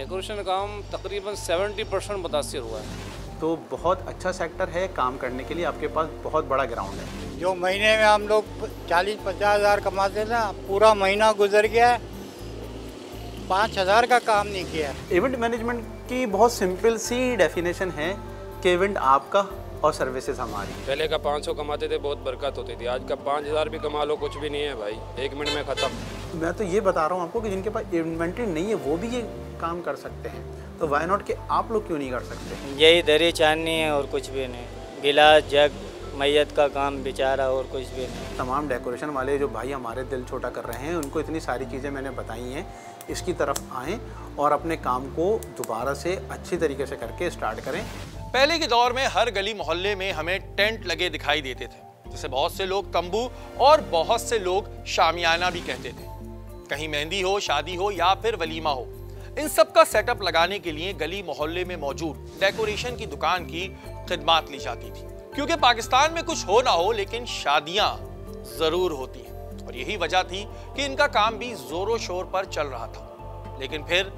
Decoration का काम तकरीबन 70% मुतासिर हुआ है। तो बहुत अच्छा सेक्टर है काम करने के लिए, आपके पास बहुत बड़ा ग्राउंड है। जो महीने में हम लोग 40-50 हज़ार कमाते ना, पूरा महीना गुजर गया, 5,000 का काम नहीं किया। इवेंट मैनेजमेंट की बहुत सिंपल सी डेफिनेशन है कि इवेंट आपका और सर्विसेज हमारी। पहले का 500 कमाते थे, बहुत बरकत होती थी। आज का 5,000 भी कमा लो, कुछ भी नहीं है भाई, 1 मिनट में ख़त्म। मैं तो ये बता रहा हूँ आपको कि जिनके पास इन्वेंट्री नहीं है वो भी ये काम कर सकते हैं, तो वाई नॉट कि आप लोग क्यों नहीं कर सकते? यही दरी चांदनी है और कुछ भी नहीं। गिलास जग मैयत का काम बेचारा और कुछ भी नहीं। तमाम डेकोरेशन वाले जो भाई हमारे दिल छोटा कर रहे हैं, उनको इतनी सारी चीज़ें मैंने बताई हैं, इसकी तरफ आएँ और अपने काम को दोबारा से अच्छी तरीके से करके स्टार्ट करें। पहले के दौर में हर गली मोहल्ले में हमें टेंट लगे दिखाई देते थे, जिसे बहुत से लोग तंबू और बहुत से लोग शामियाना भी कहते थे। कहीं मेहंदी हो, शादी हो या फिर वलीमा हो, इन सब का सेटअप लगाने के लिए गली मोहल्ले में मौजूद डेकोरेशन की दुकान की खिदमत ली जाती थी। क्योंकि पाकिस्तान में कुछ हो ना हो लेकिन शादियां जरूर होती हैं, और यही वजह थी कि इनका काम भी जोरों शोर पर चल रहा था। लेकिन फिर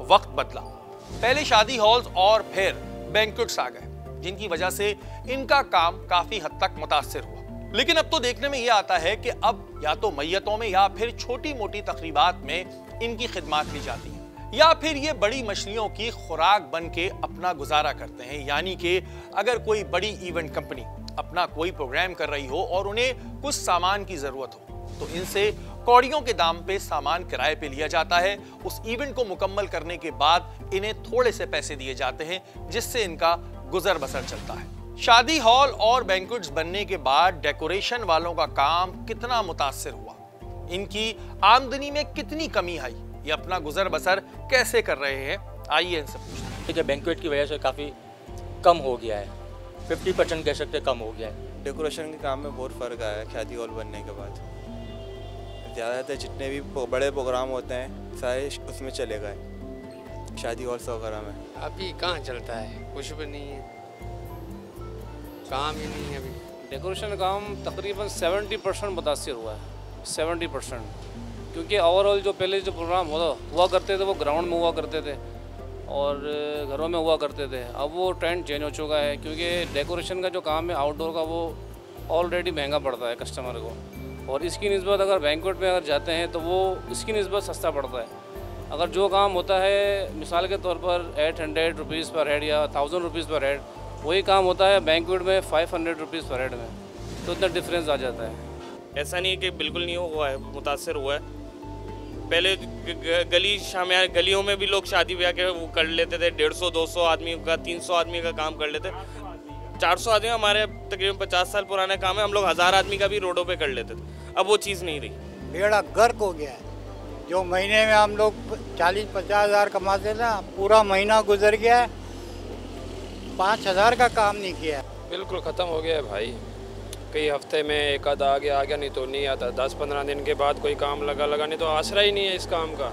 वक्त बदला। पहले शादी हॉल्स और फिर बैंक्वेट्स आ गए, जिनकी वजह से इनका काम काफी हद तक मुतासिर हुआ। लेकिन अब तो देखने में यह आता है कि अब या तो मैयतों में या फिर छोटी मोटी तकरीबात में इनकी खिदमत ली जाती है, या फिर ये बड़ी मछलियों की खुराक बन के अपना गुजारा करते हैं। यानी कि अगर कोई बड़ी इवेंट कंपनी अपना कोई प्रोग्राम कर रही हो और उन्हें कुछ सामान की जरूरत हो, तो इनसे कौड़ियों के दाम पे सामान किराए पे लिया जाता है। उस इवेंट को मुकम्मल करने के बाद इन्हें थोड़े से पैसे दिए जाते हैं, जिससे इनका गुजर बसर चलता है। शादी हॉल और बैंक्वेट्स बनने के बाद डेकोरेशन वालों का काम कितना मुतासिर हुआ, इनकी आमदनी में कितनी कमी आई, ये अपना गुजर बसर कैसे कर रहे हैं, आइए इनसे पूछते हैं। बैंक्वेट की वजह से काफ़ी कम हो गया है, 50% कह सकते कम हो गया है। डेकोरेशन के काम में बहुत फ़र्क आया है शादी हॉल बनने के बाद। ज़्यादातर जितने भी बड़े प्रोग्राम होते हैं सारे उसमें चले गए, शादी हॉल्स वगैरह में। अभी कहाँ चलता है, कुछ भी नहीं है, काम ही नहीं है अभी। डेकोरेशन काम तकरीबन 70% मुतासिर हुआ है, 70%, क्योंकि ओवरऑल जो पहले जो प्रोग्राम हुआ करते थे वो ग्राउंड में हुआ करते थे और घरों में हुआ करते थे। अब वो ट्रेंड चेंज हो चुका है, क्योंकि डेकोरेशन का जो काम है आउटडोर का, वो ऑलरेडी महंगा पड़ता है कस्टमर को, और इसकी निस्बत अगर बैंक्वेट में अगर जाते हैं तो वो इसकी निस्बत सस्ता पड़ता है। अगर जो काम होता है मिसाल के तौर पर 800 रुपीज़ पर हेड या 1000 रुपीज़ पर हेड, वही काम होता है बैंक्वेट में 500 रुपीज़ पर हेड में, तो इतना डिफरेंस आ जाता है। ऐसा नहीं है कि बिल्कुल नहीं हुआ है, मुतासिर हुआ है। पहले गलियों में भी लोग शादी ब्याह के वो कर लेते थे, 150-200 आदमी का, 300 आदमी का काम कर लेते। 400 आदमी हमारे तकरीबन 50 साल पुराना काम है, हम लोग 1000 आदमी का भी रोडों पे कर लेते थे। अब वो चीज़ नहीं रही। बेड़ा गर्क हो गया है। जो महीने में हम लोग 40-50 हज़ार कमाते ना, पूरा महीना गुजर गया, 5,000 का काम नहीं किया। बिल्कुल ख़त्म हो गया है भाई। कई हफ्ते में एक आधा आ गया नहीं तो नहीं आता। 10-15 दिन के बाद कोई काम लगा नहीं तो आसरा ही नहीं है इस काम का।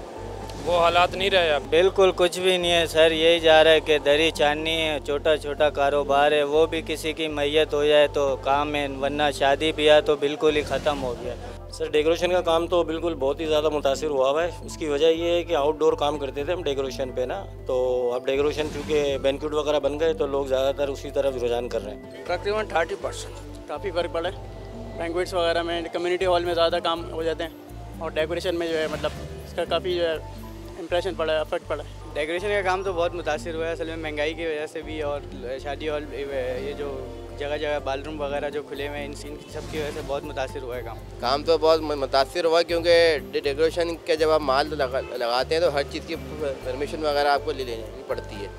वो हालात नहीं रहे अब। बिल्कुल कुछ भी नहीं है सर, यही जा रहा है कि दरी चांदनी है, छोटा छोटा कारोबार है, वो भी किसी की मैयत हो जाए तो काम है, वरना शादी ब्याह तो बिल्कुल ही ख़त्म हो गया। सर डेकोरेशन का काम तो बिल्कुल बहुत ही ज़्यादा मुतासिर हुआ है। उसकी वजह ये है कि आउटडोर काम करते थे हम डेकोरेशन पे ना, तो अब डेकोरेशन चूँकि बैंक्वेट वगैरह बन गए तो लोग ज़्यादातर उसी तरफ रुझान कर रहे हैं। तकरीबन 30% काफ़ी फ़र्क पड़ा है। बैंक्वेट्स वगैरह में, कम्युनिटी हॉल में ज़्यादा काम हो जाते हैं, और डेकोरेशन में जो है मतलब इसका काफ़ी जो है इम्प्रेशन पड़ा है, इफेक्ट पड़ा है। डेकोरेशन का काम तो बहुत मुतासिर हुआ है असल में, महंगाई की वजह से भी, और शादी हॉल ये जो जगह जगह बाथरूम वगैरह जो खुले हुए हैं, इन सब की वजह से बहुत मुतासिर हुआ है काम तो बहुत मुतासिर हुआ, क्योंकि डेकोरेशन के जब आप माल लगाते हैं तो हर चीज़ की परमिशन वगैरह आपको ले लेनी पड़ती है,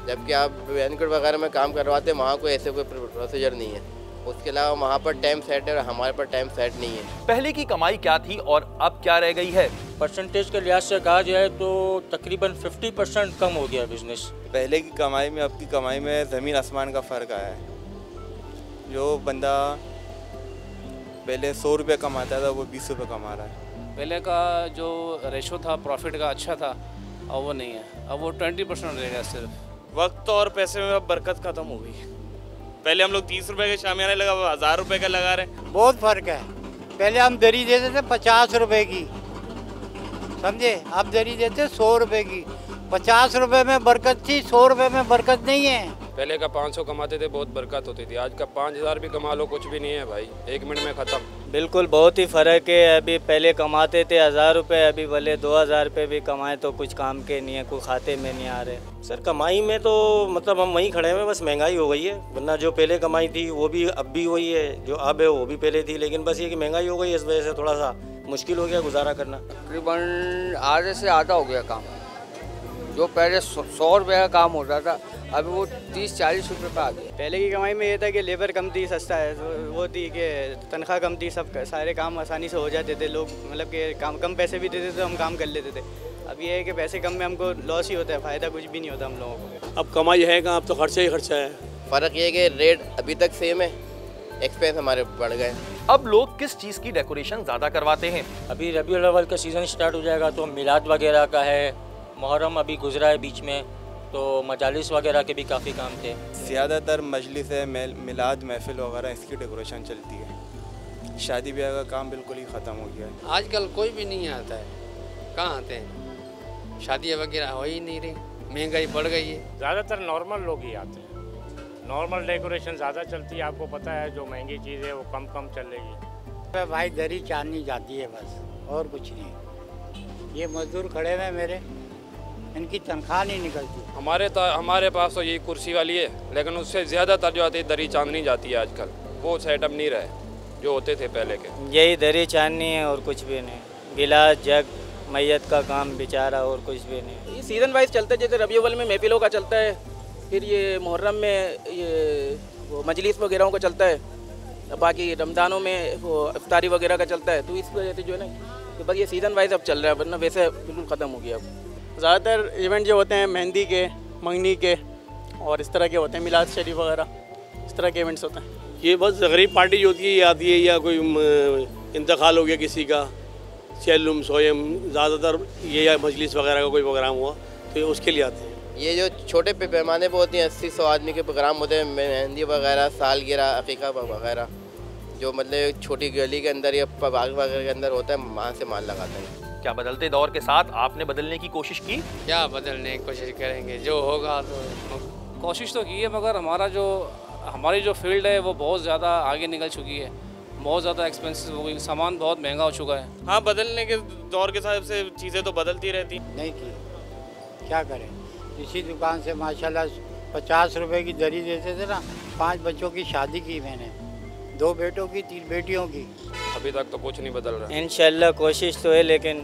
जबकि आप बैंक्वेट वगैरह में काम करवाते हैं वहाँ कोई ऐसे कोई प्रोसीजर नहीं है। उसके अलावा वहाँ पर टाइम सेट है और हमारे पर टाइम सेट नहीं है। पहले की कमाई क्या थी और अब क्या रह गई है? परसेंटेज के लिहाज से कहा जाए तो तकरीबन 50% कम हो गया बिजनेस। पहले की कमाई में अब की कमाई में ज़मीन आसमान का फ़र्क आया है। जो बंदा पहले 100 रुपये कमाता था वो 20 रुपये कमा रहा है। पहले का जो रेशो था प्रॉफिट का अच्छा था, अब वो नहीं है, अब वो 20% रह गया सिर्फ। वक्त और पैसे में अब बरकत ख़त्म हो गई। पहले हम लोग 30 रुपए के शामियाना लगा, 1000 रुपए का लगा रहे। बहुत फ़र्क है। पहले हम दरी देते थे 50 रुपए की, समझे, अब दरी देते 100 रुपए की। 50 रुपए में बरकत थी, 100 रुपए में बरकत नहीं है। पहले का 500 कमाते थे, बहुत बरकत होती थी। आज का 5000 भी कमा लो, कुछ भी नहीं है भाई, 1 मिनट में ख़त्म। बिल्कुल बहुत ही फ़र्क है। अभी पहले कमाते थे 1000 रुपये, अभी भले 2000 रुपये भी कमाएं तो कुछ काम के नहीं है, कोई खाते में नहीं आ रहे। सर कमाई में तो मतलब हम वहीं खड़े हैं, बस महंगाई हो गई है, वरना जो पहले कमाई थी वो भी अब भी वही है, जो अब है वो भी पहले थी, लेकिन बस ये कि महंगाई हो गई, इस वजह से थोड़ा सा मुश्किल हो गया गुजारा करना। तकरीबन आधे से आधा हो गया काम। जो पहले 100 रुपये का काम होता था, अभी वो 30-40 रुपये पे आ गया। पहले की कमाई में ये था कि लेबर कम थी, सस्ता है, वो थी कि तनख्वाह कम थी, सब सारे काम आसानी से हो जाते थे, लोग मतलब कि काम कम पैसे भी देते थे तो हम काम कर लेते थे। अब ये है कि पैसे कम में हमको लॉस ही होता है, फ़ायदा कुछ भी नहीं होता हम लोगों को। अब कमाई है कहाँ, अब तो खर्चा ही खर्चा है। फ़र्क ये है कि रेट अभी तक सेम है, एक्सपेंस हमारे बढ़ गए। अब लोग किस चीज़ की डेकोरेशन ज़्यादा करवाते हैं? अभी रबीउल अव्वल का सीज़न स्टार्ट हो जाएगा तो मिलाद वगैरह का है, मुहर्रम अभी गुजरा है बीच में, तो मजालिस वगैरह के भी काफ़ी काम थे। ज़्यादातर मजलिस है, मिलाद महफिल वगैरह इसकी डेकोरेशन चलती है। शादी ब्याह का काम बिल्कुल ही ख़त्म हो गया है। आजकल कोई भी नहीं आता है, कहाँ आते हैं, शादियाँ वगैरह हो ही नहीं रही, महंगाई बढ़ गई है। ज़्यादातर नॉर्मल लोग ही आते हैं, नॉर्मल डेकोरेशन ज़्यादा चलती है। आपको पता है जो महंगी चीज़ है वो कम चलेगी। भाई दरी चांदनी जाती है बस, और कुछ नहीं। ये मजदूर खड़े हुए मेरे, इनकी तनख्वाह नहीं निकलती। हमारे पास तो यही कुर्सी वाली है, लेकिन उससे ज़्यादातर जो आती है दरी चांदनी जाती है आजकल। वो सेटअप नहीं रहे जो होते थे पहले के। यही दरी चांदनी है और कुछ भी नहीं, गिलास जग मैयत का काम बेचारा, और कुछ भी नहीं। ये सीज़न वाइज चलता है, जैसे रबी अव्वल में महफिलों का चलता है, फिर ये मुहर्रम में ये वो मजलिस वगैरह का चलता है, बाकी रमज़ानों में वो इफ्तारी वगैरह का चलता है। तो इस वजह से जो है ना कि बस ये सीज़न वाइज अब चल रहा है, वरना वैसे बिल्कुल ख़त्म हो गया अब। ज़्यादातर इवेंट जो होते हैं मेहंदी के, मंगनी के और इस तरह के होते हैं, मिलाद शरीफ वगैरह, इस तरह के इवेंट्स होते हैं। ये बस गरीब पार्टी जो होती है ये आती है, या कोई इंतकाल हो गया किसी का, सैलुम सोयम, ज़्यादातर ये या मजलिस वगैरह का कोई प्रोग्राम हुआ तो ये उसके लिए आते हैं। ये जो छोटे पैमाने पे होती हैं 80-100 आदमी के प्रोग्राम होते हैं, मेहंदी वगैरह, सालगिरह, अकीका वगैरह, जो मतलब छोटी गली के अंदर या बाग वगैरह के अंदर होता है, वहाँ से माल लगाते हैं। क्या बदलते दौर के साथ आपने बदलने की कोशिश की? क्या बदलने की कोशिश करेंगे, जो होगा तो। कोशिश तो की है, मगर हमारी जो फील्ड है वो बहुत ज़्यादा आगे निकल चुकी है, बहुत ज़्यादा एक्सपेंसिव हो गई, सामान बहुत महंगा हो चुका है। हाँ, बदलने के दौर के हिसाब से चीज़ें तो बदलती रहती। नहीं की, क्या करें। इसी दुकान से माशाल्लाह 50 रुपए की दरी देते थे ना। 5 बच्चों की शादी की मैंने, 2 बेटों की, 3 बेटियों की। अभी तक तो कुछ नहीं बदल रहा। इंशाल्लाह कोशिश तो है, लेकिन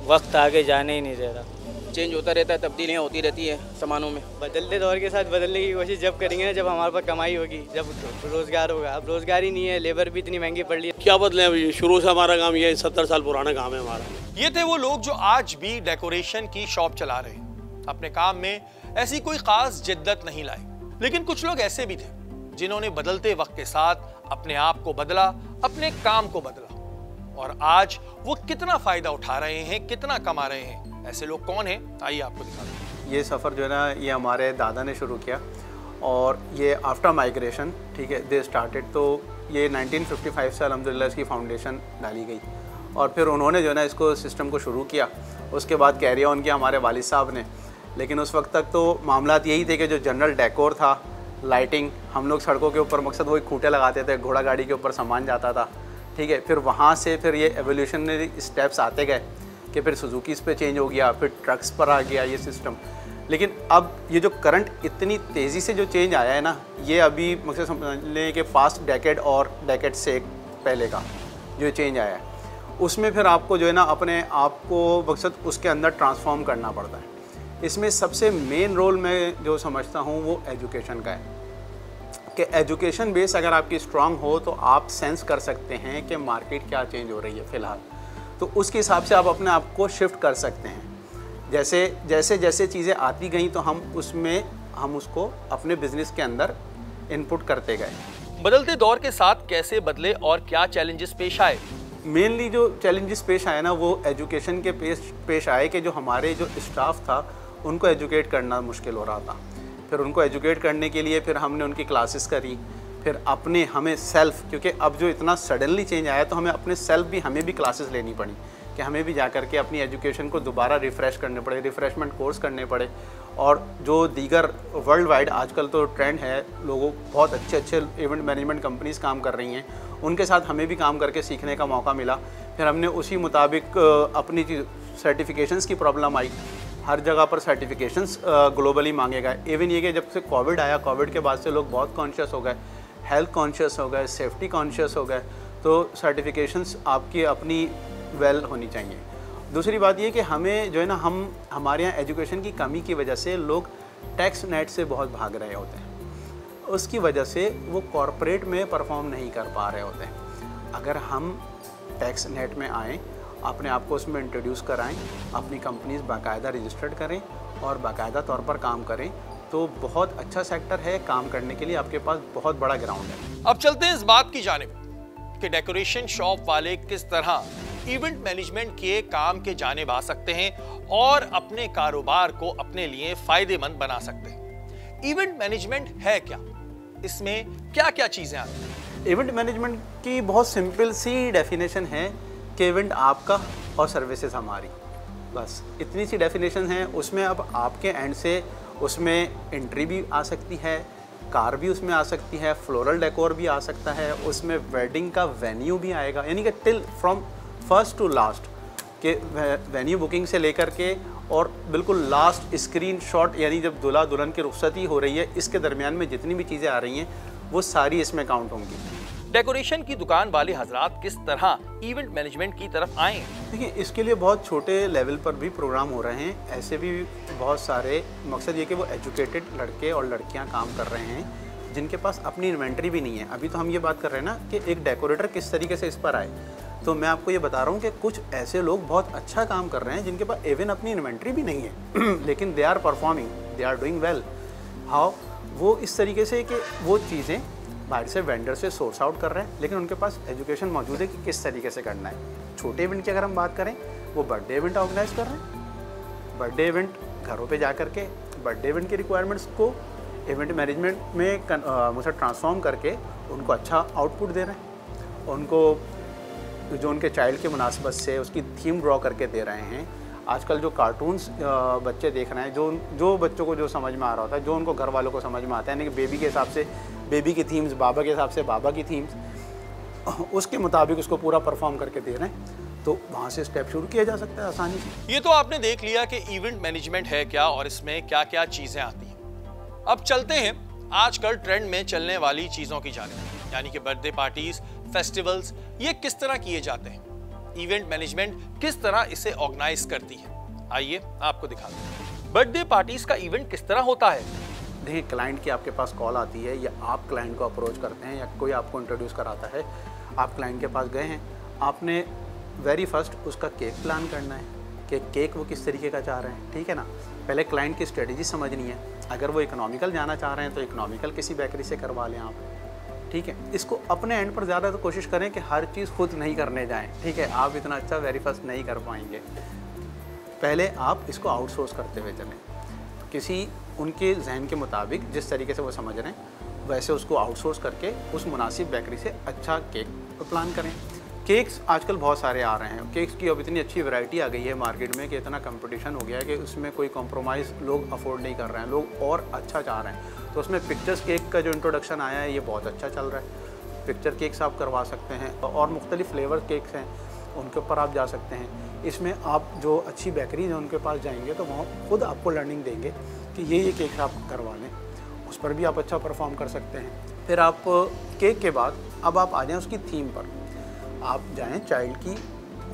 वक्त आगे जाने ही नहीं दे रहा। चेंज होता रहता है, तब्दीलियाँ होती रहती है सामानों में। बदलते दौर के साथ बदलने की कोशिश जब करेंगे ना, जब हमारे पास कमाई होगी, जब रोज़गार होगा। अब रोज़गार ही नहीं है, लेबर भी इतनी महंगी पड़ रही है। क्या बदले अभी, शुरू से हमारा काम ये 70 साल पुराना काम है हमारा। ये थे वो लोग जो आज भी डेकोरेशन की शॉप चला रहे हैं। अपने काम में ऐसी कोई खास जिद्दत नहीं लाए, लेकिन कुछ लोग ऐसे भी थे जिन्होंने बदलते वक्त के साथ अपने आप को बदला, अपने काम को बदला, और आज वो कितना फायदा उठा रहे हैं, कितना कमा रहे हैं। ऐसे लोग कौन हैं, आइए आपको दिखाते हैं। ये सफ़र जो है ना, ये हमारे दादा ने शुरू किया, और ये आफ्टर माइग्रेशन, ठीक है, दे स्टार्टेड। तो ये 1955 से अल्हम्दुलिल्लाह इसकी फाउंडेशन डाली गई, और फिर उन्होंने जो है ना इसको सिस्टम को शुरू किया। उसके बाद कैरी ऑन किया हमारे वालिद साहब ने। लेकिन उस वक्त तक तो मामलात यही थे कि जो जनरल डेकोर था, लाइटिंग, हम लोग सड़कों के ऊपर मकसद वही खूंटे लगाते थे, घोड़ा गाड़ी के ऊपर सामान जाता था, ठीक है। फिर वहाँ से फिर ये एवोल्यूशनरी स्टेप्स आते गए कि फिर सुजुकीज़ पे चेंज हो गया, फिर ट्रक्स पर आ गया ये सिस्टम। लेकिन अब ये जो करंट इतनी तेज़ी से जो चेंज आया है ना, ये अभी मकसद समझ लें कि पास्ट डेकेड और डेकेड से पहले का जो चेंज आया है, उसमें फिर आपको जो है ना अपने आप को मकसद उसके अंदर ट्रांसफॉर्म करना पड़ता है। इसमें सबसे मेन रोल मैं जो समझता हूँ वो एजुकेशन का है, कि एजुकेशन बेस अगर आपकी स्ट्रांग हो तो आप सेंस कर सकते हैं कि मार्केट क्या चेंज हो रही है फ़िलहाल, तो उसके हिसाब से आप अपने आप को शिफ्ट कर सकते हैं। जैसे चीज़ें आती गई तो हम उसको अपने बिजनेस के अंदर इनपुट करते गए। बदलते दौर के साथ कैसे बदले और क्या चैलेंजेस पेश आए? मेनली जो चैलेंजेस पेश आए ना, वो एजुकेशन के पेश आए कि जो हमारे जो स्टाफ था उनको एजुकेट करना मुश्किल हो रहा था। फिर उनको एजुकेट करने के लिए फिर हमने उनकी क्लासेस करी, फिर हमें सेल्फ, क्योंकि अब जो इतना सडनली चेंज आया तो हमें अपने सेल्फ भी हमें भी क्लासेस लेनी पड़ी कि हमें भी जा कर के अपनी एजुकेशन को दोबारा रिफ़्रेश करने पड़े, रिफ़्रेशमेंट कोर्स करने पड़े। और जो दीगर वर्ल्ड वाइड आजकल तो ट्रेंड है, लोगों बहुत अच्छे अच्छे इवेंट मैनेजमेंट कंपनीज़ काम कर रही हैं, उनके साथ हमें भी काम करके सीखने का मौका मिला। फिर हमने उसी मुताबिक अपनी सर्टिफिकेशंस की प्रॉब्लम आई, हर जगह पर सर्टिफिकेशंस ग्लोबली मांगे गए। इवन ये कि जब से कोविड आया, कोविड के बाद से लोग बहुत कॉन्शियस हो गए, हेल्थ कॉन्शियस हो गए, सेफ्टी कॉन्शियस हो गए, तो सर्टिफिकेशंस आपकी अपनी वेल होनी चाहिए। दूसरी बात ये कि हमें जो है ना, हमारे यहाँ एजुकेशन की कमी की वजह से लोग टैक्स नेट से बहुत भाग रहे होते हैं, उसकी वजह से वो कॉरपोरेट में परफॉर्म नहीं कर पा रहे होते हैं। अगर हम टैक्स नेट में आएँ, अपने आप को उसमें इंट्रोड्यूस कराएं, अपनी कंपनीज बाकायदा रजिस्टर्ड करें और बाकायदा तौर पर काम करें, तो बहुत अच्छा सेक्टर है काम करने के लिए, आपके पास बहुत बड़ा ग्राउंड है। अब चलते हैं इस बात की जानिब कि डेकोरेशन शॉप वाले किस तरह इवेंट मैनेजमेंट के काम के जानिब आ सकते हैं और अपने कारोबार को अपने लिए फायदेमंद बना सकते हैं। इवेंट मैनेजमेंट है क्या, इसमें क्या क्या चीजें आती हैं? इवेंट मैनेजमेंट की बहुत सिंपल सी डेफिनेशन है कि इवेंट आपका और सर्विसेज हमारी, बस इतनी सी डेफिनेशन है। उसमें अब आपके एंड से उसमें एंट्री भी आ सकती है, कार भी उसमें आ सकती है, फ्लोरल डेकोर भी आ सकता है, उसमें वेडिंग का वेन्यू भी आएगा, यानी कि till from first to last के वेन्यू बुकिंग से लेकर के और बिल्कुल लास्ट स्क्रीन शॉट, यानी जब दूल्हा दुल्हन की रुखसती हो रही है, इसके दरमियान में जितनी भी चीज़ें आ रही हैं वो सारी इसमें काउंट होंगी। डेकोरेशन की दुकान वाले हजरात किस तरह इवेंट मैनेजमेंट की तरफ आए? देखिए, इसके लिए बहुत छोटे लेवल पर भी प्रोग्राम हो रहे हैं, ऐसे भी बहुत सारे। मकसद ये कि वो एजुकेटेड लड़के और लड़कियां काम कर रहे हैं जिनके पास अपनी इन्वेंट्री भी नहीं है। अभी तो हम ये बात कर रहे हैं ना कि एक डेकोरेटर किस तरीके से इस पर आए, तो मैं आपको ये बता रहा हूँ कि कुछ ऐसे लोग बहुत अच्छा काम कर रहे हैं जिनके पास इवन अपनी इन्वेंट्री भी नहीं है लेकिन they are performing, they are doing well. How? वो इस तरीके से कि वो चीज़ें बाहर से वेंडर से सोर्स आउट कर रहे हैं, लेकिन उनके पास एजुकेशन मौजूद है कि किस तरीके से करना है। छोटे इवेंट की अगर हम बात करें, वो बर्थडे इवेंट ऑर्गेनाइज कर रहे हैं, बर्थडे इवेंट घरों पे जा करके बर्थडे इवेंट की रिक्वायरमेंट्स को इवेंट मैनेजमेंट में मुझे ट्रांसफॉर्म करके उनको अच्छा आउटपुट दे रहे हैं, उनको जो उनके चाइल्ड के मुनासबत से उसकी थीम ड्रॉ करके दे रहे हैं। आजकल जो कार्टून्स बच्चे देख रहे हैं, जो बच्चों को जो समझ में आ रहा होता है, जो उनको घर वालों को समझ में आता है, यानी कि बेबी के हिसाब से बेबी की थीम्स, बाबा के हिसाब से बाबा की थीम्स, उसके मुताबिक उसको पूरा परफॉर्म करके दे रहे हैं, तो वहाँ से स्टेप शुरू किया जा सकता है आसानी से। ये तो आपने देख लिया कि इवेंट मैनेजमेंट है क्या और इसमें क्या क्या चीजें आती हैं। अब चलते हैं आजकल ट्रेंड में चलने वाली चीजों की जानिब, यानी कि बर्थडे पार्टीज, फेस्टिवल्स, ये किस तरह किए जाते हैं, इवेंट मैनेजमेंट किस तरह इसे ऑर्गेनाइज करती है। आइए आपको दिखाते हैं। बर्थडे पार्टीज का इवेंट किस तरह होता है? देखिए, क्लाइंट की आपके पास कॉल आती है या आप क्लाइंट को अप्रोच करते हैं या कोई आपको इंट्रोड्यूस कराता है, आप क्लाइंट के पास गए हैं, आपने वेरी फर्स्ट उसका केक प्लान करना है कि केक वो किस तरीके का चाह रहे हैं, ठीक है ना। पहले क्लाइंट की स्ट्रेटजी समझनी है, अगर वो इकोनॉमिकल जाना चाह रहे हैं तो इकोनॉमिकल किसी बेकरी से करवा लें आप, ठीक है। इसको अपने एंड पर ज़्यादा तो कोशिश करें कि हर चीज़ खुद नहीं करने जाएं, ठीक है। आप इतना अच्छा वेरी फर्स्ट नहीं कर पाएंगे, पहले आप इसको आउटसोर्स करते हुए चलें, किसी उनके जहन के मुताबिक जिस तरीके से वो समझ रहे हैं वैसे उसको आउटसोर्स करके उस मुनासिब बेकरी से अच्छा केक प्लान करें। केक्स आजकल बहुत सारे आ रहे हैं, केक्स की अब इतनी अच्छी वैरायटी आ गई है मार्केट में कि इतना कंपटीशन हो गया है कि उसमें कोई कॉम्प्रोमाइज़ लोग अफोर्ड नहीं कर रहे हैं, लोग और अच्छा चाह रहे हैं। तो उसमें पिक्चर्स केक का जो इंट्रोडक्शन आया है ये बहुत अच्छा चल रहा है। पिक्चर केक्स आप करवा सकते हैं और मुख्तलिफ फ्लेवर केक्स हैं उनके ऊपर आप जा सकते हैं। इसमें आप जो अच्छी बेकरी है उनके पास जाएंगे तो वहाँ खुद आपको लर्निंग देंगे कि ये केक आप करवा लें, उस पर भी आप अच्छा परफॉर्म कर सकते हैं। फिर आप केक के बाद अब आप आ जाएँ उसकी थीम पर, आप जाएं चाइल्ड की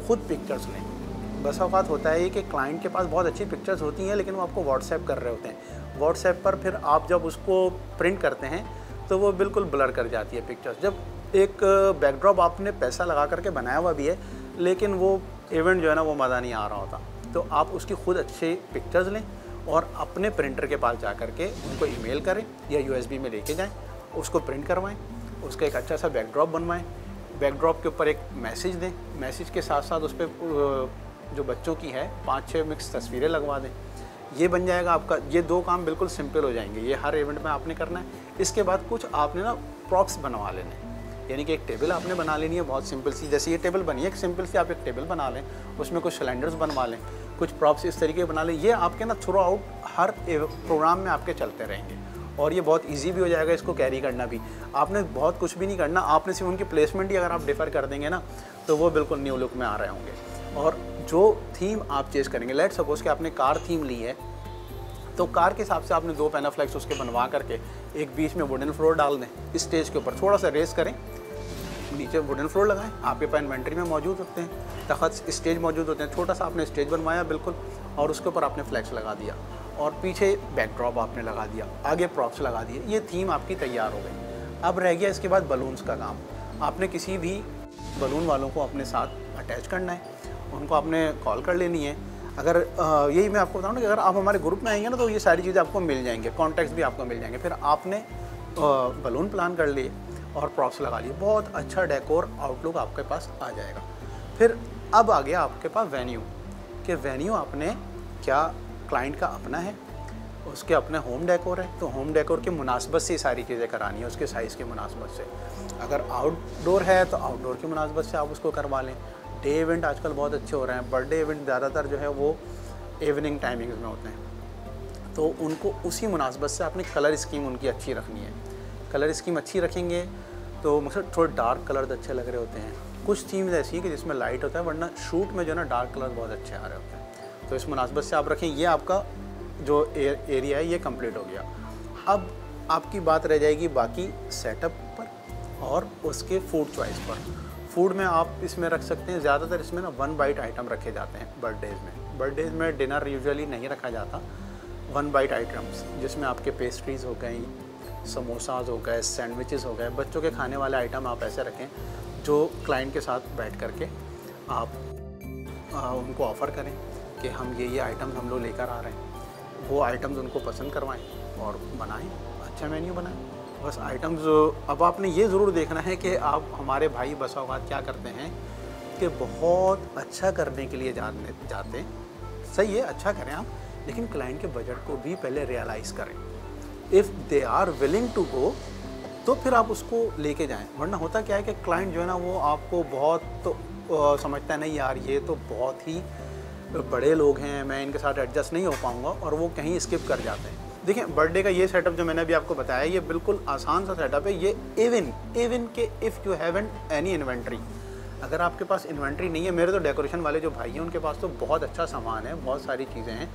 खुद पिक्चर्स लें। बस औकात होता है कि क्लाइंट के पास बहुत अच्छी पिक्चर्स होती हैं लेकिन वो आपको व्हाट्सएप कर रहे होते हैं, व्हाट्सएप पर फिर आप जब उसको प्रिंट करते हैं तो वो बिल्कुल ब्लर कर जाती है पिक्चर्स। जब एक बैकड्रॉप आपने पैसा लगा करके बनाया हुआ भी है लेकिन वो इवेंट जो है ना वो मज़ा नहीं आ रहा होता, तो आप उसकी खुद अच्छे पिक्चर्स लें और अपने प्रिंटर के पास जा कर के उनको ईमेल करें या USB में लेके जाएं, उसको प्रिंट करवाएं, उसका एक अच्छा सा बैकड्रॉप बनवाएं, बैकड्रॉप के ऊपर एक मैसेज दें, मैसेज के साथ साथ उस पर जो बच्चों की है 5-6 मिक्स तस्वीरें लगवा दें। ये बन जाएगा आपका। ये 2 काम बिल्कुल सिंपल हो जाएंगे, ये हर इवेंट में आपने करना है। इसके बाद कुछ आपने ना प्रॉप्स बनवा लेने, यानी कि एक टेबल आपने बना लेनी है बहुत सिंपल सी, जैसे ये टेबल बनी है एक सिंपल सी, आप एक टेबल बना लें, उसमें कुछ सिलेंडर्स बनवा लें, कुछ प्रॉप्स इस तरीके बना लें, ये आपके ना थ्रू आउट हर प्रोग्राम में आपके चलते रहेंगे और ये बहुत इजी भी हो जाएगा इसको कैरी करना भी। आपने बहुत कुछ भी नहीं करना, आपने सिर्फ उनकी प्लेसमेंट ही अगर आप डिफ़र कर देंगे ना तो वो बिल्कुल न्यू लुक में आ रहे होंगे। और जो थीम आप चेज़ करेंगे, लेट सपोज कि आपने कार थीम ली है तो कार के हिसाब से आपने 2 पैनाफ्लेक्स उसके बनवा करके एक बीच में वुडन फ्लोर डाल दें, इस स्टेज के ऊपर थोड़ा सा रेस करें, नीचे वुडन फ्लोर लगाएं, आपके पास इन्वेंट्री में मौजूद होते हैं, तख़त स्टेज मौजूद होते हैं, छोटा सा आपने स्टेज बनवाया बिल्कुल और उसके ऊपर आपने फ्लैक्स लगा दिया और पीछे बैकड्रॉप आपने लगा दिया, आगे प्रॉप्स लगा दिए, ये थीम आपकी तैयार हो गई। अब रह गया इसके बाद बलून्स का काम। आपने किसी भी बलून वालों को अपने साथ अटैच करना है, उनको आपने कॉल कर लेनी है। अगर यही मैं आपको बताऊँ ना कि अगर आप हमारे ग्रुप में आएंगे ना तो ये सारी चीज़ें आपको मिल जाएंगे, कॉन्टैक्ट्स भी आपको मिल जाएंगे। फिर आपने बलून प्लान कर लिए और प्रॉप्स लगा लिए, बहुत अच्छा डेकोर आउटलुक आपके पास आ जाएगा। फिर अब आ गया आपके पास वेन्यू, कि वेन्यू आपने क्या क्लाइंट का अपना है, उसके अपने होम डेकोर है तो होम डेकोर की मुनासबत से सारी चीज़ें करानी है, उसके साइज़ की मुनासबत से। अगर आउटडोर है तो आउटडोर की मुनासबत से आप उसको करवा लें। डे इवेंट आजकल बहुत अच्छे हो रहे हैं, बर्थडे इवेंट ज़्यादातर जो है वो इवनिंग टाइमिंग्स में होते हैं, तो उनको उसी मुनासबत से आपने कलर स्कीम उनकी अच्छी रखनी है। कलर स्कीम अच्छी रखेंगे तो मतलब थोड़े डार्क कलर्स अच्छे लग रहे होते हैं। कुछ थीम्स ऐसी है कि जिसमें लाइट होता है, वरना शूट में जो है ना डार्क कलर बहुत अच्छे आ रहे होते हैं, तो इस मुनासबत से आप रखें। ये आपका जो एरिया है ये कंप्लीट हो गया। अब आपकी बात रह जाएगी बाकी सेटअप पर और उसके फूड चॉइस पर। फूड में आप इसमें रख सकते हैं, ज़्यादातर इसमें ना 1 बाइट आइटम रखे जाते हैं बर्थडेज़ में। बर्थडेज़ में डिनर यूजुअली नहीं रखा जाता, 1 बाइट आइटम्स जिसमें आपके पेस्ट्रीज़ हो गई, समोसाज हो गए, सैंडविचेस हो गए, बच्चों के खाने वाले आइटम आप ऐसे रखें जो क्लाइंट के साथ बैठ करके आप उनको ऑफ़र करें कि हम ये आइटम्स हम लोग लेकर आ रहे हैं, वो आइटम्स उनको पसंद करवाएं और बनाएं, अच्छा मेन्यू बनाएं। बस आइटम्स अब आपने ये ज़रूर देखना है कि आप हमारे भाई बसा औकात क्या करते हैं कि बहुत अच्छा करने के लिए जाते हैं, सही है अच्छा करें आप, लेकिन क्लाइंट के बजट को भी पहले रियलाइज़ करें। If they are willing to go तो फिर आप उसको लेके जाएं, वरना होता क्या है कि क्लाइंट जो है ना वो आपको बहुत तो समझता है, नहीं यार ये तो बहुत ही बड़े लोग हैं, मैं इनके साथ एडजस्ट नहीं हो पाऊंगा, और वो कहीं स्किप कर जाते हैं। देखिए बर्थडे का ये सेटअप जो मैंने अभी आपको बताया ये बिल्कुल आसान सा सेटअप है। ये इवन के if you haven't any inventory, अगर आपके पास इन्वेंट्री नहीं है, मेरे तो डेकोरेशन वाले जो भाई हैं उनके पास तो बहुत अच्छा सामान है, बहुत सारी चीज़ें हैं,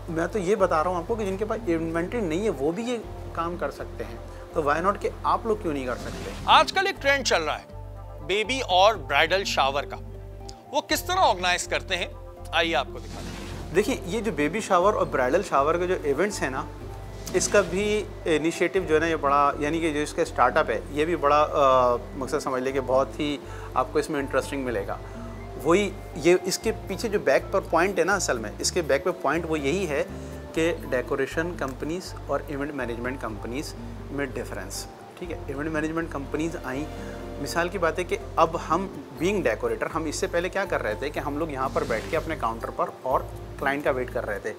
मैं तो ये बता रहा हूँ आपको कि जिनके पास इन्वेंट्री नहीं है वो भी ये काम कर सकते हैं, तो वाई नॉट कि आप लोग क्यों नहीं कर सकते। आजकल एक ट्रेंड चल रहा है बेबी और ब्राइडल शावर का, वो किस तरह ऑर्गेनाइज करते हैं आइए आपको दिखाते हैं। देखिए ये जो बेबी शावर और ब्राइडल शावर के जो इवेंट्स हैं ना, इसका भी इनिशिएटिव जो है ना ये बड़ा, यानी कि जो इसका स्टार्टअप है ये भी बड़ा मकसद समझ लें कि बहुत ही आपको इसमें इंटरेस्टिंग मिलेगा। वही ये इसके पीछे जो बैक पर पॉइंट है ना, असल में इसके बैक पर पॉइंट वो यही है कि डेकोरेशन कंपनीज़ और इवेंट मैनेजमेंट कंपनीज़ में डिफरेंस, ठीक है। इवेंट मैनेजमेंट कंपनीज़ आई, मिसाल की बात है कि अब हम बीइंग डेकोरेटर, हम इससे पहले क्या कर रहे थे कि हम लोग यहाँ पर बैठ के अपने काउंटर पर और क्लाइंट का वेट कर रहे थे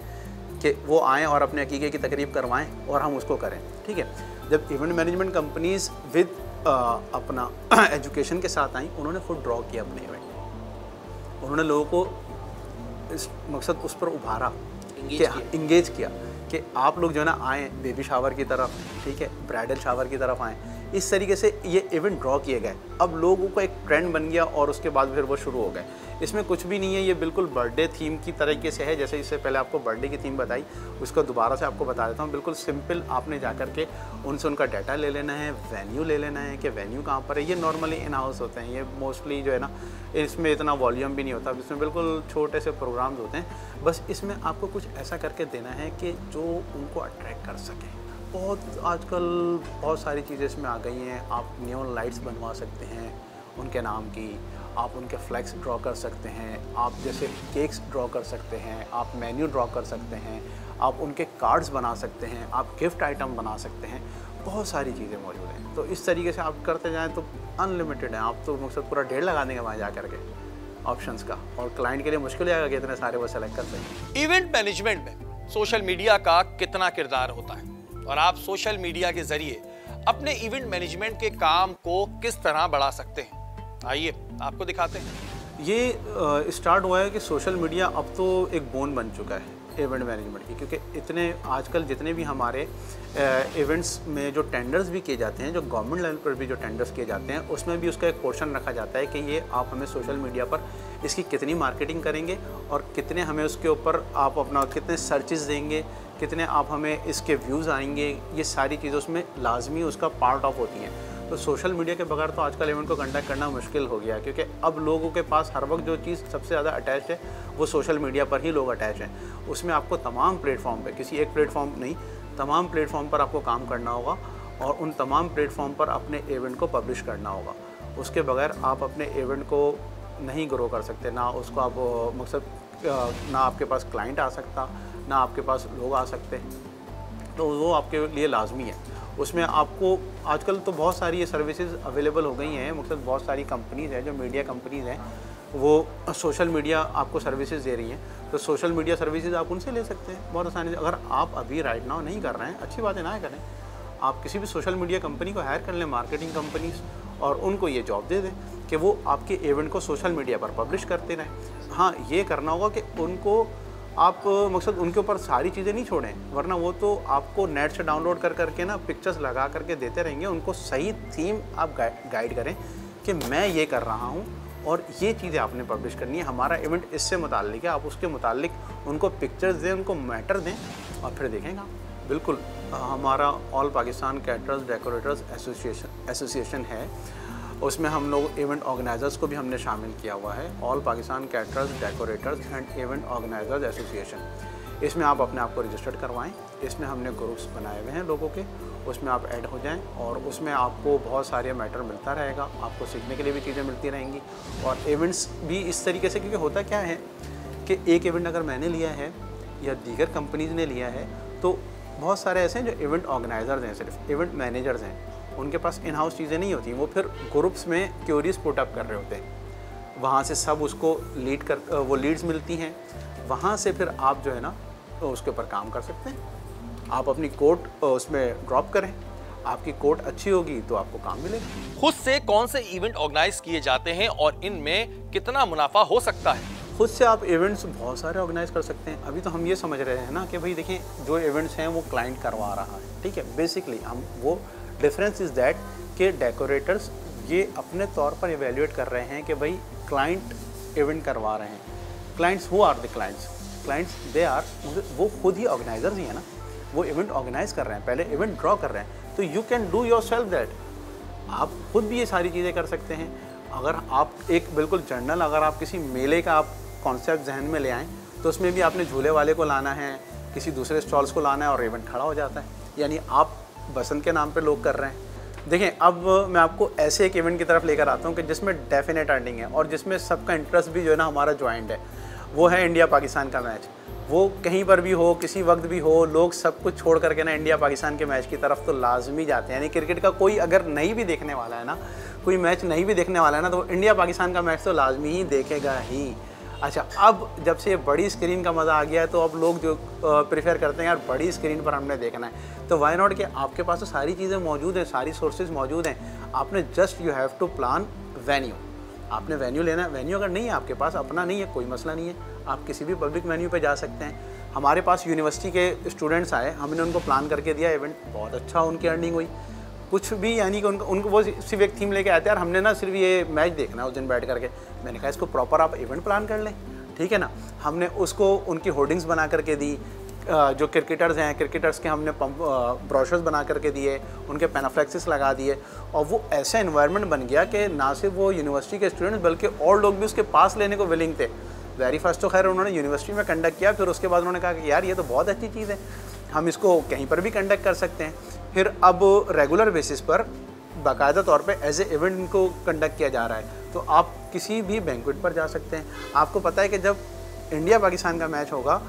कि वो आएँ और अपने अकीके की तकरीब करवाएं और हम उसको करें, ठीक है। जब इवेंट मैनेजमेंट कंपनीज़ विद अपना एजुकेशन के साथ आई, उन्होंने खुद ड्रॉ किया अपने इवेंट, उन्होंने लोगों को इस मकसद उस पर उभारा, इंगेज किया कि आप लोग जो है ना आएँ बेबी शावर की तरफ, ठीक है, ब्राइडल शावर की तरफ आएँ। इस तरीके से ये इवेंट ड्रॉ किए गए, अब लोगों का एक ट्रेंड बन गया और उसके बाद फिर वो शुरू हो गए। इसमें कुछ भी नहीं है, ये बिल्कुल बर्थडे थीम की तरीके से है, जैसे इससे पहले आपको बर्थडे की थीम बताई, उसको दोबारा से आपको बता देता हूँ। बिल्कुल सिंपल, आपने जा कर के उनसे उनका डाटा ले लेना है, वेन्यू ले लेना है कि वेन्यू कहाँ पर है। ये नॉर्मली इन हाउस होते हैं, ये मोस्टली जो है ना इसमें इतना वॉल्यूम भी नहीं होता, इसमें बिल्कुल छोटे से प्रोग्राम्स होते हैं। बस इसमें आपको कुछ ऐसा करके देना है कि जो उनको अट्रैक्ट कर सके। बहुत आजकल बहुत सारी चीज़ें इसमें आ गई हैं, आप नियॉन लाइट्स बनवा सकते हैं उनके नाम की, आप उनके फ्लैक्स ड्रॉ कर सकते हैं, आप जैसे केक्स ड्रॉ कर सकते हैं, आप मेन्यू ड्रॉ कर सकते हैं, आप उनके कार्ड्स बना सकते हैं, आप गिफ्ट आइटम बना सकते हैं, बहुत सारी चीज़ें मौजूद हैं। तो इस तरीके से आप करते जाएं तो अनलिमिटेड है, आप तो मकसद पूरा ढेर लगा देंगे वहाँ जा करके ऑप्शंस का, और क्लाइंट के लिए मुश्किल आएगा कि इतने सारे वो सेलेक्ट करते हैं। इवेंट मैनेजमेंट में सोशल मीडिया का कितना किरदार होता है, और आप सोशल मीडिया के जरिए अपने इवेंट मैनेजमेंट के काम को किस तरह बढ़ा सकते हैं, आइए आपको दिखाते हैं। ये स्टार्ट हुआ है कि सोशल मीडिया अब तो एक बोन बन चुका है इवेंट मैनेजमेंट की, क्योंकि इतने आजकल जितने भी हमारे इवेंट्स में जो टेंडर्स भी किए जाते हैं, जो गवर्नमेंट लेवल पर भी जो टेंडर्स किए जाते हैं, उसमें भी उसका एक पोर्शन रखा जाता है कि ये आप हमें सोशल मीडिया पर इसकी कितनी मार्केटिंग करेंगे और कितने हमें उसके ऊपर आप अपना कितने सर्चेस देंगे, कितने आप हमें इसके व्यूज़ आएंगे, ये सारी चीज़ें उसमें लाजमी उसका पार्ट ऑफ होती हैं। तो सोशल मीडिया के बगैर तो आजकल इवेंट को कंडक्ट करना मुश्किल हो गया, क्योंकि अब लोगों के पास हर वक्त जो चीज़ सबसे ज़्यादा अटैच है वो सोशल मीडिया पर ही लोग अटैच हैं। उसमें आपको तमाम प्लेटफॉर्म पे, किसी एक प्लेटफॉर्म नहीं, तमाम प्लेटफॉर्म पर आपको काम करना होगा और उन तमाम प्लेटफॉर्म पर अपने इवेंट को पब्लिश करना होगा। उसके बगैर आप अपने इवेंट को नहीं ग्रो कर सकते, ना उसको आप मकसद ना आपके पास क्लाइंट आ सकता, ना आपके पास लोग आ सकते, तो वो आपके लिए लाजमी है। उसमें आपको आजकल तो बहुत सारी ये सर्विसेज अवेलेबल हो गई हैं, मकसद बहुत सारी कंपनीज़ हैं जो मीडिया कंपनीज़ हैं वो सोशल मीडिया आपको सर्विसेज दे रही हैं। तो सोशल मीडिया सर्विसेज आप उनसे ले सकते हैं बहुत आसानी से। अगर आप अभी राइट नाउ नहीं कर रहे हैं, अच्छी बात है, ना करें, आप किसी भी सोशल मीडिया कंपनी को हायर कर लें, मार्केटिंग कंपनीज, और उनको ये जॉब दे दें कि वो आपके इवेंट को सोशल मीडिया पर पब्लिश करते रहें। हाँ, ये करना होगा कि उनको आप मकसद उनके ऊपर सारी चीज़ें नहीं छोड़ें, वरना वो तो आपको नेट से डाउनलोड कर करके ना पिक्चर्स लगा करके देते रहेंगे। उनको सही थीम आप गाइड करें कि मैं ये कर रहा हूँ और ये चीज़ें आपने पब्लिश करनी है, हमारा इवेंट इससे मुताल्लिक है, आप उसके मुताल्लिक उनको पिक्चर्स दें, उनको मैटर दें और फिर देखेंगे। बिल्कुल, हमारा all Pakistan caterers decorators association है, उसमें हम लोग इवेंट ऑर्गेनाइजर्स को भी हमने शामिल किया हुआ है, all Pakistan caterers decorators and event organisers association. इसमें आप अपने आप को रजिस्टर्ड करवाएं, इसमें हमने ग्रुप्स बनाए हुए हैं लोगों के, उसमें आप ऐड हो जाएं और उसमें आपको बहुत सारे मैटर मिलता रहेगा, आपको सीखने के लिए भी चीज़ें मिलती रहेंगी। और इवेंट्स भी इस तरीके से, क्योंकि होता क्या है कि एक इवेंट अगर मैंने लिया है या दीगर कंपनीज़ ने लिया है, तो बहुत सारे ऐसे हैं जो इवेंट ऑर्गेनाइजर्स हैं, सिर्फ इवेंट मैनेजर्स हैं, उनके पास इन हाउस चीज़ें नहीं होती, वो फिर ग्रुप्स में क्यूरीज पुट अप कर रहे होते हैं, वहाँ से सब उसको वो लीड्स मिलती हैं, वहाँ से फिर आप जो है ना तो उसके ऊपर काम कर सकते हैं। आप अपनी कोट उसमें ड्रॉप करें, आपकी कोट अच्छी होगी तो आपको काम मिलेगा। खुद से कौन से इवेंट ऑर्गेनाइज किए जाते हैं और इनमें कितना मुनाफा हो सकता है? खुद से आप इवेंट्स बहुत सारे ऑर्गेनाइज कर सकते हैं। अभी तो हम ये समझ रहे हैं ना कि भाई देखिए, जो इवेंट्स हैं वो क्लाइंट करवा रहा है, ठीक है, बेसिकली हम वो डिफरेंस इज़ दैट कि डेकोरेटर्स ये अपने तौर पर इवेल्युएट कर रहे हैं कि भाई क्लाइंट इवेंट करवा रहे हैं। Clients who are the clients they are, वो खुद ही ऑर्गेनाइजर्स ही है ना, वो इवेंट ऑर्गेनाइज कर रहे हैं, पहले इवेंट ड्रॉ कर रहे हैं। तो you can do your self that, आप खुद भी ये सारी चीज़ें कर सकते हैं। अगर आप एक बिल्कुल जनरल, अगर आप किसी मेले का आप कॉन्सेप्ट जहन में ले आएँ, तो उसमें भी आपने झूले वाले को लाना है, किसी दूसरे स्टॉल्स को लाना है और इवेंट खड़ा हो जाता है। यानी आप बसंत के नाम पे लोग कर रहे हैं। देखें, अब मैं आपको ऐसे एक इवेंट की तरफ लेकर आता हूँ कि जिसमें डेफिनेट अर्निंग है और जिसमें सबका इंटरेस्ट भी जो है ना हमारा ज्वाइंट है, वो है इंडिया पाकिस्तान का मैच। वो कहीं पर भी हो, किसी वक्त भी हो, लोग सब कुछ छोड़ करके ना इंडिया पाकिस्तान के मैच की तरफ तो लाजमी जाते हैं। यानी क्रिकेट का कोई अगर नहीं भी देखने वाला है ना, कोई मैच नहीं भी देखने वाला है ना, तो इंडिया पाकिस्तान का मैच तो लाजमी ही देखेगा ही। अच्छा, अब जब से बड़ी स्क्रीन का मज़ा आ गया है तो अब लोग जो प्रेफर करते हैं यार बड़ी स्क्रीन पर हमने देखना है, तो वाई नॉट कि आपके पास तो सारी चीज़ें मौजूद हैं, सारी सोर्सेज मौजूद हैं। आपने just you have to plan venue, आपने वेन्यू लेना है। वेन्यू अगर नहीं है आपके पास, अपना नहीं है, कोई मसला नहीं है, आप किसी भी पब्लिक वेन्यू पे जा सकते हैं। हमारे पास यूनिवर्सिटी के स्टूडेंट्स आए, हमने उनको प्लान करके दिया इवेंट, बहुत अच्छा उनकी अर्निंग हुई। कुछ भी यानी कि उनको वो सिर्फ एक थीम लेके आते हैं यार हमने ना सिर्फ ये मैच देखना है उस दिन बैठ करके। मैंने कहा इसको प्रॉपर आप इवेंट प्लान कर लें, ठीक है ना। हमने उसको उनकी होर्डिंग्स बना करके दी, जो क्रिकेटर्स हैं क्रिकेटर्स के हमने ब्रोशर्स बना करके दिए, उनके पैनाफ्लेक्सिस लगा दिए, और वो ऐसा इन्वायरमेंट बन गया कि ना सिर्फ वो यूनिवर्सिटी के स्टूडेंट्स बल्कि और लोग भी उसके पास लेने को विलिंग थे। वेरी फर्स्ट तो खैर उन्होंने यूनिवर्सिटी में कंडक्ट किया, फिर उसके बाद उन्होंने कहा कि यार ये तो बहुत अच्छी चीज़ है, हम इसको कहीं पर भी कंडक्ट कर सकते हैं। फिर अब रेगुलर बेसिस पर बाकायदा तौर पे एज ए इवेंट इनको कंडक्ट किया जा रहा है। तो आप किसी भी बैंक्वेट पर जा सकते हैं। आपको पता है कि जब इंडिया पाकिस्तान का मैच होगा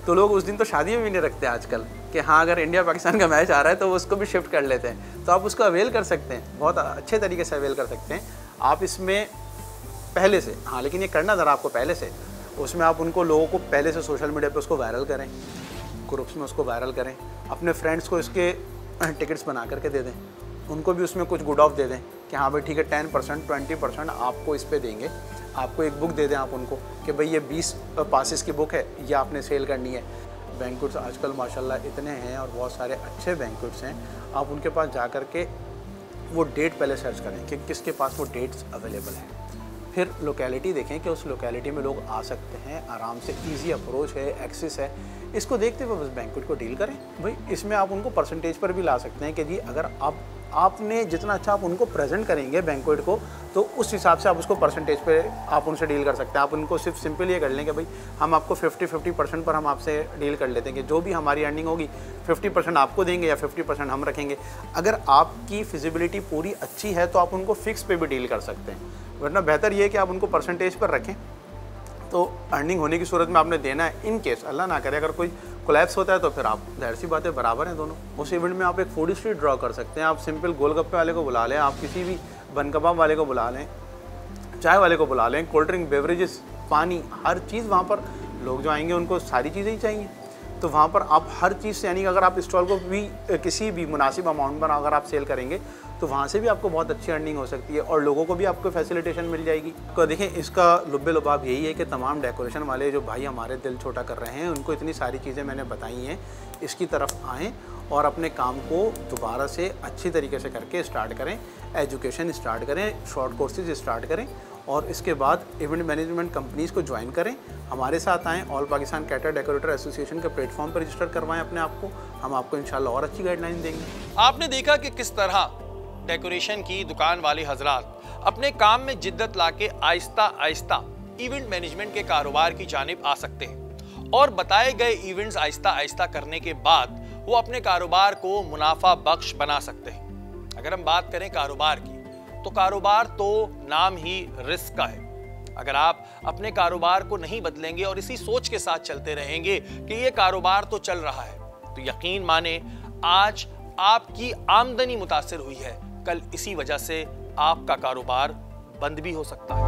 तो लोग उस दिन तो शादी में भी नहीं रखते आजकल कि हाँ अगर इंडिया पाकिस्तान का मैच आ रहा है तो उसको भी शिफ्ट कर लेते हैं। तो आप उसको अवेल कर सकते हैं, बहुत अच्छे तरीके से अवेल कर सकते हैं आप इसमें पहले से। हाँ, लेकिन ये करना ज़रा आपको पहले से, उसमें आप उनको लोगों को पहले से सोशल मीडिया पे उसको वायरल करें, ग्रुप्स में उसको वायरल करें, अपने फ्रेंड्स को इसके टिकट्स बना करके दे दें, उनको भी उसमें कुछ गुड ऑफ दे दें कि हाँ भाई ठीक है 10% 20% आपको इस पे देंगे। आपको एक बुक दे दें आप उनको कि भाई ये 20 पासिस की बुक है, ये आपने सेल करनी है। बैंक्वेट्स आजकल माशाल्लाह इतने हैं और बहुत सारे अच्छे बैंक्वेट्स हैं, आप उनके पास जा कर के वो डेट पहले सर्च करें कि किसके पास वो डेट्स अवेलेबल हैं। फिर लोकेलिटी देखें कि उस लोकेलिटी में लोग आ सकते हैं, आराम से इजी अप्रोच है, एक्सेस है। इसको देखते हुए बस बैंक्वेट को डील करें। भाई इसमें आप उनको परसेंटेज पर भी ला सकते हैं कि जी अगर आपने जितना अच्छा आप उनको प्रेजेंट करेंगे बैंक्वेट को, तो उस हिसाब से आप उसको परसेंटेज पे आप उनसे डील कर सकते हैं। आप उनको सिर्फ सिंपल ये कर लें कि भाई हम आपको 50% पर हम आपसे डील कर लेते हैं कि जो भी हमारी अर्निंग होगी 50% आपको देंगे या 50% हम रखेंगे। अगर आपकी फिजिबिलिटी पूरी अच्छी है तो आप उनको फिक्स पे भी डील कर सकते हैं, वरना बेहतर ये है कि आप उनको परसेंटेज पर रखें। तो अर्निंग होने की सूरत में आपने देना है। इन केस अल्लाह ना करे अगर कोई कोलैप्स होता है तो फिर आप जाहिर सी बात है बराबर हैं दोनों। उस इवेंट में आप एक फूड स्ट्रीट ड्रॉ कर सकते हैं। आप सिंपल गोलगप्पे वाले को बुला लें, आप किसी भी बन कबाब वाले को बुला लें, चाय वाले को बुला लें, कोल्ड ड्रिंक, बेवरेजेस, पानी, हर चीज़ वहाँ पर लोग जो आएंगे उनको सारी चीज़ें ही चाहिए। तो वहाँ पर आप हर चीज़ से, यानी कि अगर आप स्टॉल को भी किसी भी मुनासिब अमाउंट पर अगर आप सेल करेंगे तो वहाँ से भी आपको बहुत अच्छी अर्निंग हो सकती है और लोगों को भी आपको फैसिलिटेशन मिल जाएगी। तो देखिए इसका लुब्बे लुबाब यही है कि तमाम डेकोरेशन वाले जो भाई हमारे दिल छोटा कर रहे हैं उनको इतनी सारी चीज़ें मैंने बताई हैं, इसकी तरफ आएँ और अपने काम को दोबारा से अच्छी तरीके से करके स्टार्ट करें, एजुकेशन स्टार्ट करें, शॉर्ट कोर्सेज स्टार्ट करें और इसके बाद इवेंट मैनेजमेंट कंपनीज़ को ज्वाइन करें, हमारे साथ आएँ, all Pakistan cater decorator association के प्लेटफॉर्म पर रजिस्टर करवाएं अपने आप को। हम आपको इंशाल्लाह और अच्छी गाइडलाइन देंगे। आपने देखा कि किस तरह डेकोरेशन की दुकान वाले हजरात अपने काम में जिद्दत लाके आहिस्ता आहिस्ता इवेंट मैनेजमेंट के कारोबार की जानिब आ सकते हैं और बताए गए इवेंट्स आहिस्ता आहिस्ता करने के बाद वो अपने कारोबार को मुनाफा बख्श बना सकते हैं। अगर हम बात करें कारोबार की, तो कारोबार तो नाम ही रिस्क का है। अगर आप अपने कारोबार को नहीं बदलेंगे और इसी सोच के साथ चलते रहेंगे कि ये कारोबार तो चल रहा है, तो यकीन माने आज आपकी आमदनी मुतासिर हुई है, कल इसी वजह से आपका कारोबार बंद भी हो सकता है।